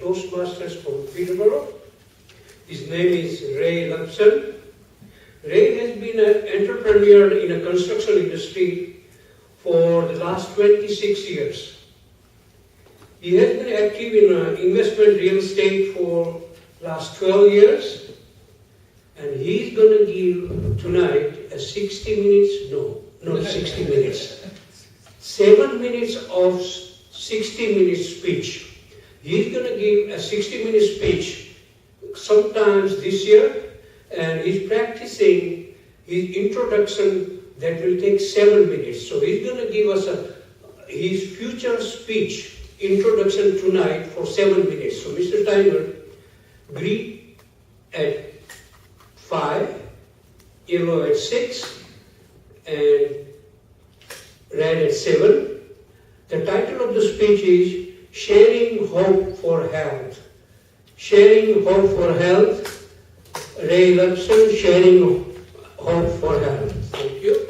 Toastmasters from Peterborough. His name is Ray Lumpson. Ray has been an entrepreneur in the construction industry for the last 26 years. He has been active in investment real estate for last 12 years, and he's going to give tonight a 60 minutes, no, not 60 minutes, 7 minutes of 60 minutes speech. He's going to give a 60-minute speech sometimes this year, and he's practicing his introduction that will take 7 minutes. So he's going to give us his future speech introduction tonight for 7 minutes. So Mr. Timer, green at 5, yellow at 6, and red at 7. The title of the speech is Sharing Hope for Health. Sharing Hope for Health. Ray Lumpson, Sharing Hope for Health. Thank you.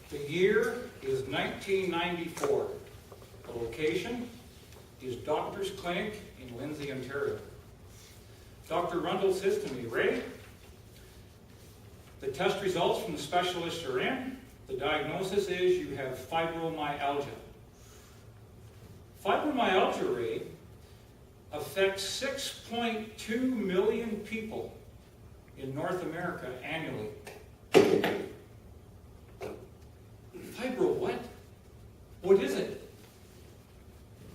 The year is 1994. The location is Doctor's Clinic in Lindsay, Ontario. Dr. Rundle says to me, Ray, the test results from the specialists are in. The diagnosis is you have fibromyalgia. Fibromyalgia, Ray, affects 6.2 million people in North America annually. Fibro what? What is it?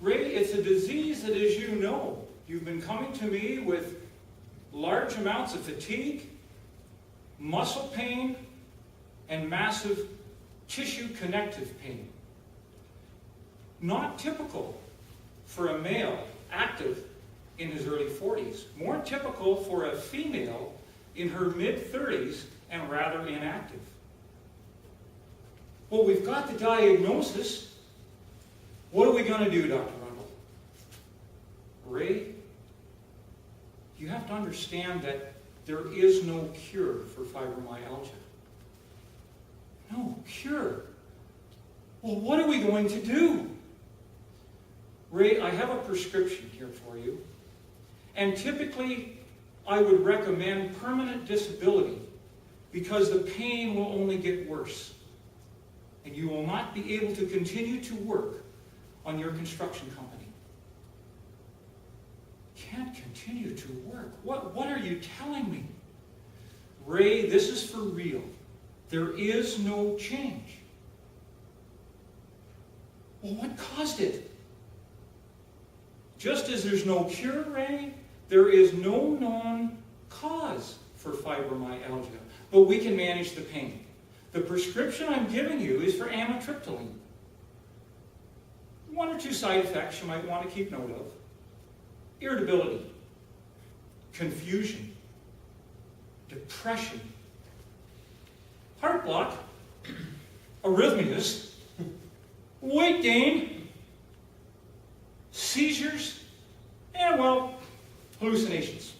Ray, it's a disease that, as you know, you've been coming to me with large amounts of fatigue, muscle pain, and massive tissue connective pain. Not typical for a male active in his early 40s. More typical for a female in her mid-30s and rather inactive. Well, we've got the diagnosis. What are we going to do, Dr. Rundle? Ray, you have to understand that there is no cure for fibromyalgia. No cure. Well, what are we going to do? Ray, I have a prescription here for you. And typically, I would recommend permanent disability because the pain will only get worse. And you will not be able to continue to work on your construction company. Can't continue to work. What are you telling me? Ray, this is for real. There is no change. Well, what caused it? Just as there's no cure, Ray, there is no known cause for fibromyalgia, but we can manage the pain. The prescription I'm giving you is for Amitriptyline. 1 or 2 side effects you might want to keep note of. Irritability, confusion, depression, heart block, arrhythmias, weight gain, seizures, and, well, hallucinations.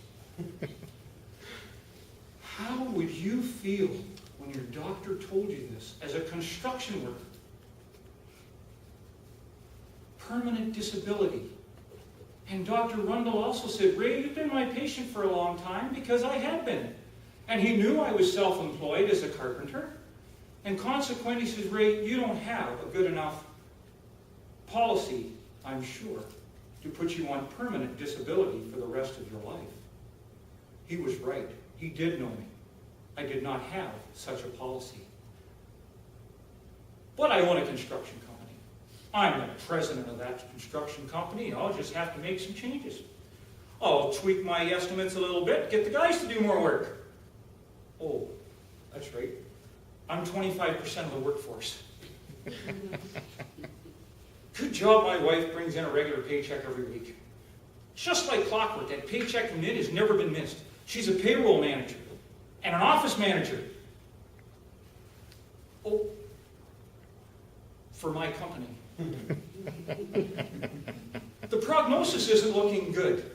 How would you feel when your doctor told you this as a construction worker? Permanent disability. And Dr. Rundle also said, Ray, you've been my patient for a long time, because I had been. And he knew I was self-employed as a carpenter. And consequently, he says, Ray, you don't have a good enough policy, I'm sure, to put you on permanent disability for the rest of your life. He was right. He did know me. I did not have such a policy. But I own a construction company. I'm the president of that construction company. I'll just have to make some changes. I'll tweak my estimates a little bit, get the guys to do more work. Oh, that's right. I'm 25% of the workforce. Good job my wife brings in a regular paycheck every week. Just like clockwork, that paycheck from it has never been missed. She's a payroll manager and an office manager. Oh, for my company. The prognosis isn't looking good.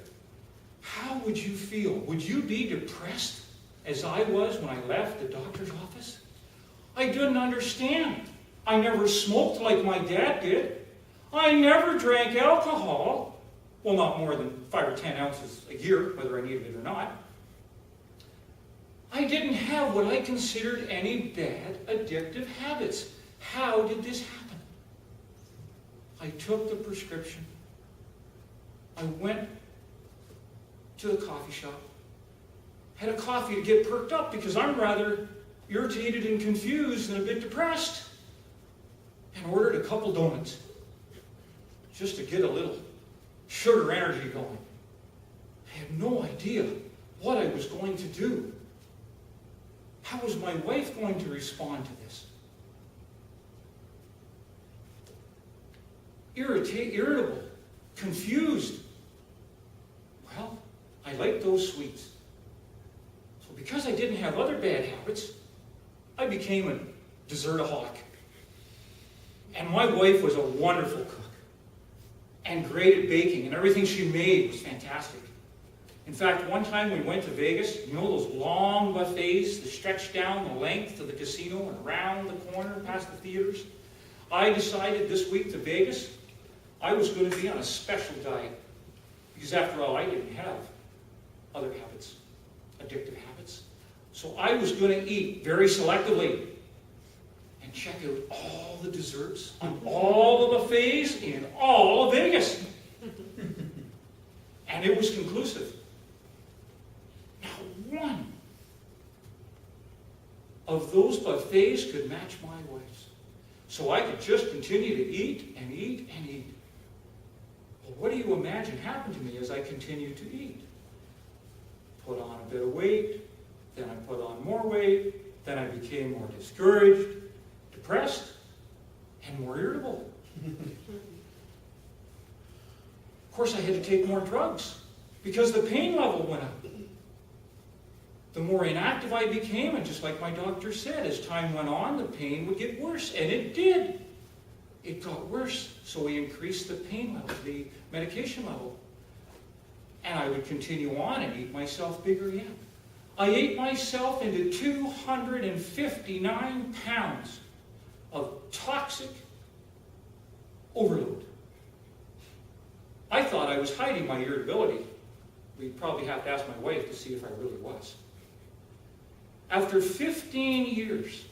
How would you feel? Would you be depressed as I was when I left the doctor's office? I didn't understand. I never smoked like my dad did. I never drank alcohol. Well, not more than 5 or 10 ounces a year, whether I needed it or not. I didn't have what I considered any bad addictive habits. How did this happen? I took the prescription. I went to the coffee shop, had a coffee to get perked up because I'm rather irritated and confused and a bit depressed, and ordered a couple donuts just to get a little sugar energy going. I had no idea what I was going to do. How was my wife going to respond to this? Irritable, confused. Well, I liked those sweets. So because I didn't have other bad habits, I became a dessertaholic. And my wife was a wonderful cook and great at baking, and everything she made was fantastic. In fact, one time we went to Vegas, you know those long buffets that stretch down the length of the casino and around the corner past the theaters? I decided this week to Vegas, I was going to be on a special diet. Because after all, I didn't have other habits, addictive habits. So I was going to eat very selectively and check out all the desserts on all the buffets in all of Vegas. And it was conclusive. Not one of those buffets could match my wife's. So I could just continue to eat and eat and eat. Well, what do you imagine happened to me as I continued to eat? Put on a bit of weight, then I put on more weight, then I became more discouraged, depressed, and more irritable. Of course, I had to take more drugs because the pain level went up. The more inactive I became, and just like my doctor said, as time went on, the pain would get worse, and it did. It got worse, so we increased the pain level, the medication level. And I would continue on and eat myself bigger again. I ate myself into 259 pounds of toxic overload. I thought I was hiding my irritability. We'd probably have to ask my wife to see if I really was. After 15 years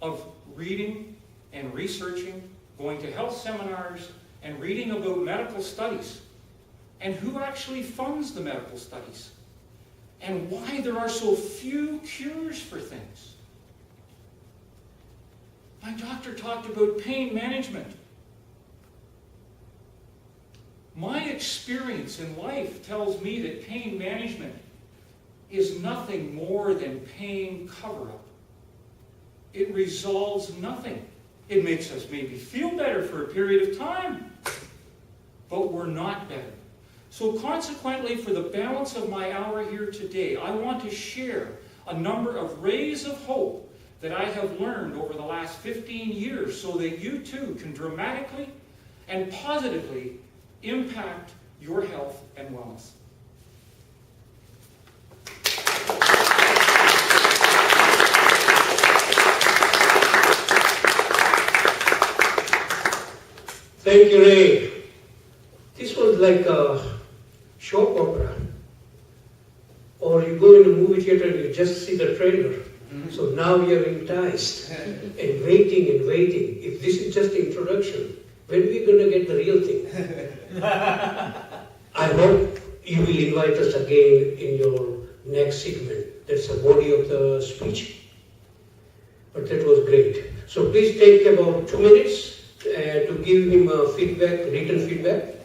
of reading and researching, going to health seminars, and reading about medical studies, and who actually funds the medical studies, and why there are so few cures for things. My doctor talked about pain management. My experience in life tells me that pain management is nothing more than pain cover-up. It resolves nothing. It makes us maybe feel better for a period of time, but we're not better. So consequently, for the balance of my hour here today, I want to share a number of rays of hope that I have learned over the last 15 years so that you too can dramatically and positively impact your health and wellness. Thank you, Ray. This was like a soap opera. Or you go in a movie theater and you just see the trailer. So now you're enticed and waiting and waiting. If this is just the introduction, when are we going to get the real thing? I hope you will invite us again in your next segment. That's the body of the speech. But that was great. So please take about 2 minutes to give him feedback, written feedback.